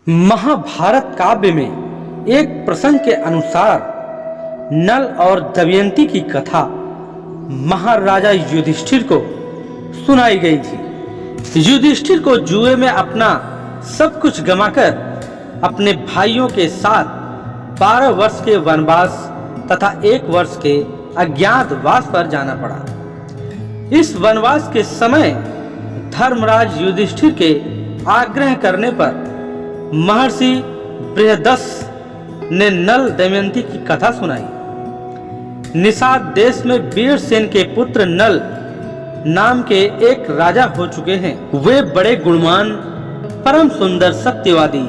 महाभारत काव्य में एक प्रसंग के अनुसार नल और दमयंती की कथा महाराजा युधिष्ठिर को सुनाई गई थी। युधिष्ठिर को जुए में अपना सब कुछ गंवाकर अपने भाइयों के साथ 12 वर्ष के वनवास तथा 1 वर्ष के अज्ञातवास पर जाना पड़ा। इस वनवास के समय धर्मराज युधिष्ठिर के आग्रह करने पर महर्षि बृहदस ने नल दमयंती की कथा सुनाई। निषाद देश में वीरसेन के पुत्र नल नाम के एक राजा हो चुके हैं। वे बड़े गुणवान, परम सुंदर, सत्यवादी,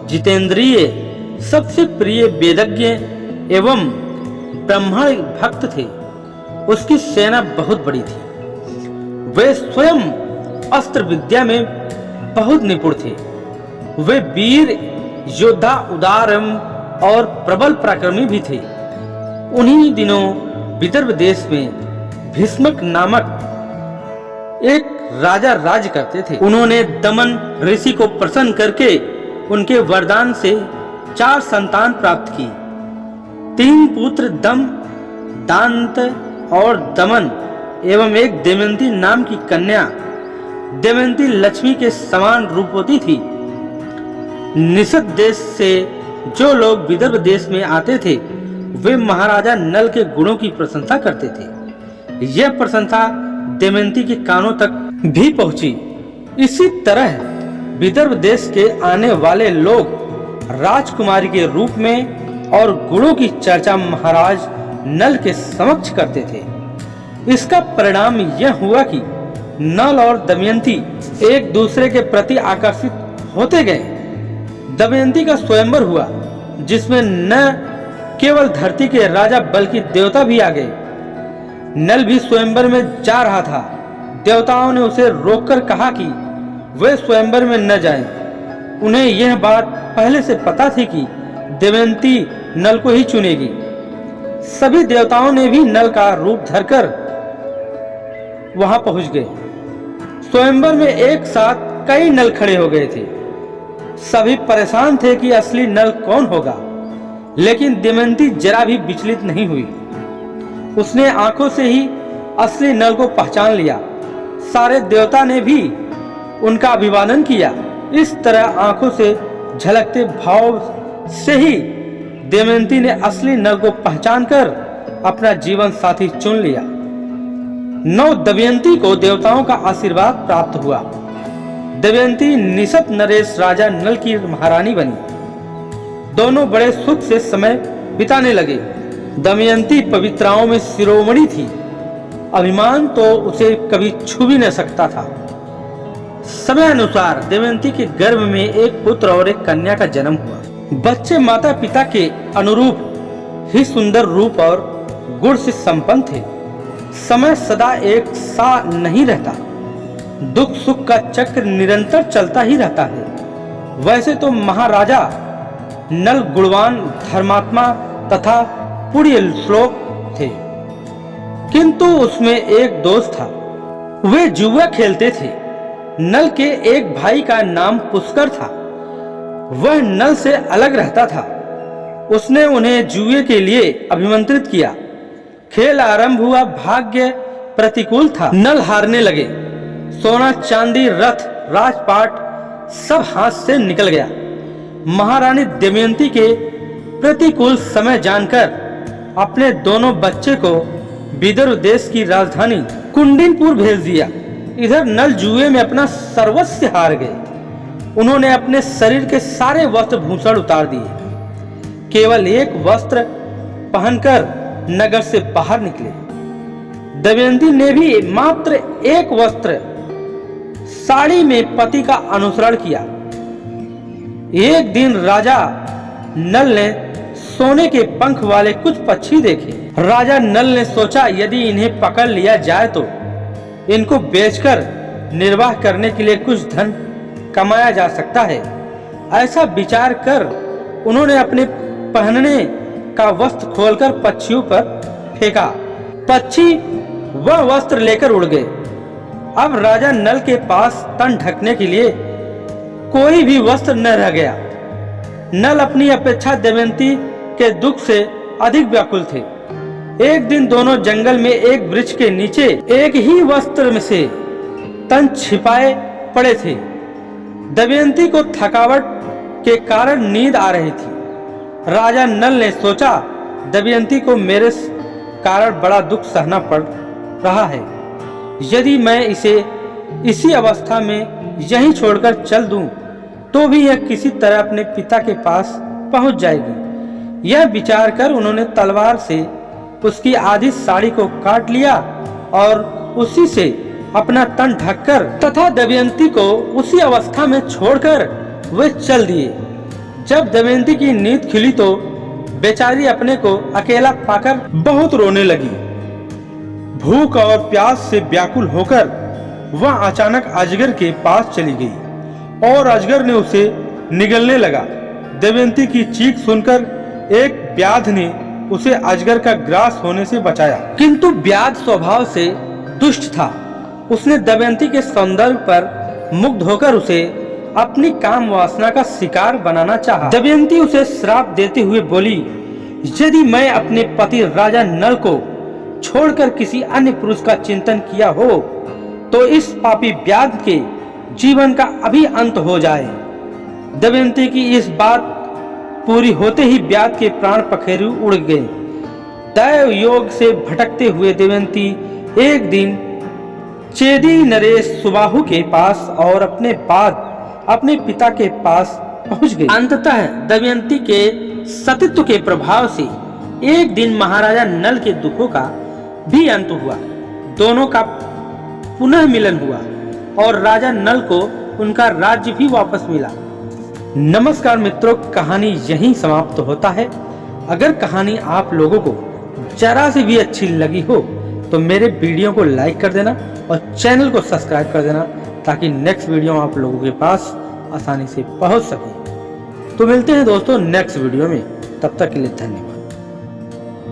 जितेंद्रिय, सबसे प्रिय वेदज्ञ एवं ब्राह्मण भक्त थे। उसकी सेना बहुत बड़ी थी। वे स्वयं अस्त्र विद्या में बहुत निपुण थे। वे वीर योद्धा, उदार और प्रबल पराक्रमी भी थे। उन्हीं दिनों विदर्भ देश में भीष्मक नामक एक राजा राज करते थे। उन्होंने दमन ऋषि को प्रसन्न करके उनके वरदान से 4 संतान प्राप्त की। 3 पुत्र दम, दांत और दमन एवं एक दमयंती नाम की कन्या। दमयंती लक्ष्मी के समान रूपवती थी। निषद देश से जो लोग विदर्भ देश में आते थे वे महाराजा नल के गुणों की प्रशंसा करते थे। यह प्रशंसा दमयंती के कानों तक भी पहुंची। इसी तरह विदर्भ देश के आने वाले लोग राजकुमारी के रूप में और गुणों की चर्चा महाराज नल के समक्ष करते थे। इसका परिणाम यह हुआ कि नल और दमयंती एक दूसरे के प्रति आकर्षित होते गए। दमयंती का स्वयंवर हुआ जिसमें न केवल धरती के राजा बल्कि देवता भी आ गए। नल भी स्वयंवर में जा रहा था। देवताओं ने उसे रोककर कहा कि वे स्वयंवर में न जाएं। उन्हें यह बात पहले से पता थी कि दमयंती नल को ही चुनेगी। सभी देवताओं ने भी नल का रूप धरकर वहां पहुंच गए। स्वयंवर में एक साथ कई नल खड़े हो गए थे। सभी परेशान थे कि असली नल कौन होगा, लेकिन दमयंती जरा भी विचलित नहीं हुई। उसने आंखों से ही असली नल को पहचान लिया। सारे देवता ने भी उनका अभिवादन किया। इस तरह आंखों से झलकते भाव से ही दमयंती ने असली नल को पहचानकर अपना जीवन साथी चुन लिया। नौ दमयंती को देवताओं का आशीर्वाद प्राप्त हुआ। दमयंती निषद नरेश राजा नल की महारानी बनी। दोनों बड़े सुख से समय बिताने लगे। दमयंती पवित्राओं में शिरोमणि थी। अभिमान तो उसे कभी छू भी न सकता था। समय अनुसार दमयंती के गर्भ में एक पुत्र और एक कन्या का जन्म हुआ। बच्चे माता पिता के अनुरूप ही सुंदर रूप और गुण से संपन्न थे। समय सदा एक सा नहीं रहता। दुख सुख का चक्र निरंतर चलता ही रहता है। वैसे तो महाराजा नल गुणवान, धर्मात्मा तथा पुण्य श्लोक थे, किंतु उसमें एक दोष था। वे जुआ खेलते थे। नल के एक भाई का नाम पुष्कर था। वह नल से अलग रहता था। उसने उन्हें जुए के लिए अभिमंत्रित किया। खेल आरंभ हुआ। भाग्य प्रतिकूल था। नल हारने लगे। सोना, चांदी, रथ, राजपाट सब हाथ से निकल गया। महारानी दमयंती के प्रतिकूल समय जानकर अपने दोनों बच्चे को विदर्भ देश की राजधानी कुंडिनपुर भेज दिया। इधर नल जुए में अपना सर्वस्व हार गए। उन्होंने अपने शरीर के सारे वस्त्र भूषण उतार दिए। केवल एक वस्त्र पहनकर नगर से बाहर निकले। दमयंती ने भी मात्र एक वस्त्र साड़ी में पति का अनुसरण किया। एक दिन राजा नल ने सोने के पंख वाले कुछ पक्षी देखे। राजा नल ने सोचा यदि इन्हें पकड़ लिया जाए तो इनको बेचकर निर्वाह करने के लिए कुछ धन कमाया जा सकता है। ऐसा विचार कर उन्होंने अपने पहनने का वस्त्र खोलकर पक्षियों पर फेंका। पक्षी वह वस्त्र लेकर उड़ गए। अब राजा नल के पास तन ढकने के लिए कोई भी वस्त्र न रह गया। नल अपनी अपेक्षा दमयंती के दुख से अधिक व्याकुल थे। एक दिन दोनों जंगल में एक वृक्ष के नीचे एक ही वस्त्र में से तन छिपाए पड़े थे। दमयंती को थकावट के कारण नींद आ रही थी। राजा नल ने सोचा, दमयंती को मेरे कारण बड़ा दुख सहना पड़ रहा है। यदि मैं इसे इसी अवस्था में यहीं छोड़कर चल दूं, तो भी यह किसी तरह अपने पिता के पास पहुंच जाएगी। यह विचार कर उन्होंने तलवार से उसकी आधी साड़ी को काट लिया और उसी से अपना तन ढककर तथा दमयंती को उसी अवस्था में छोड़कर वे चल दिए। जब दमयंती की नींद खुली तो बेचारी अपने को अकेला पाकर बहुत रोने लगी। भूख और प्यास से व्याकुल होकर वह अचानक अजगर के पास चली गई और अजगर ने उसे निगलने लगा। दमयंती की चीख सुनकर एक व्याध ने उसे अजगर का ग्रास होने से बचाया, किंतु व्याध स्वभाव से दुष्ट था। उसने दमयंती के सौंदर्य पर मुग्ध होकर उसे अपनी काम वासना का शिकार बनाना चाहा। दमयंती उसे श्राप देते हुए बोली, यदि मैं अपने पति राजा नल को छोड़कर किसी अन्य पुरुष का चिंतन किया हो तो इस पापी व्याध के जीवन का अभी अंत हो जाए। दमयंती की इस बात पूरी होते ही व्याध के प्राण पखेरु उड़ गए। दैव योग से भटकते हुए दमयंती एक दिन चेदी नरेश सुबाहु के पास और अपने पिता के पास पहुंच गई। अंततः दमयंती के सतीत्व के प्रभाव से एक दिन महाराजा नल के दुखों का भी अंत हुआ। दोनों का पुनः मिलन हुआ और राजा नल को उनका राज्य भी वापस मिला। नमस्कार मित्रों, कहानी यहीं समाप्त होता है। अगर कहानी आप लोगों को जरा से भी अच्छी लगी हो तो मेरे वीडियो को लाइक कर देना और चैनल को सब्सक्राइब कर देना, ताकि नेक्स्ट वीडियो आप लोगों के पास आसानी से पहुंच सके। तो मिलते हैं दोस्तों नेक्स्ट वीडियो में, तब तक के लिए धन्यवाद।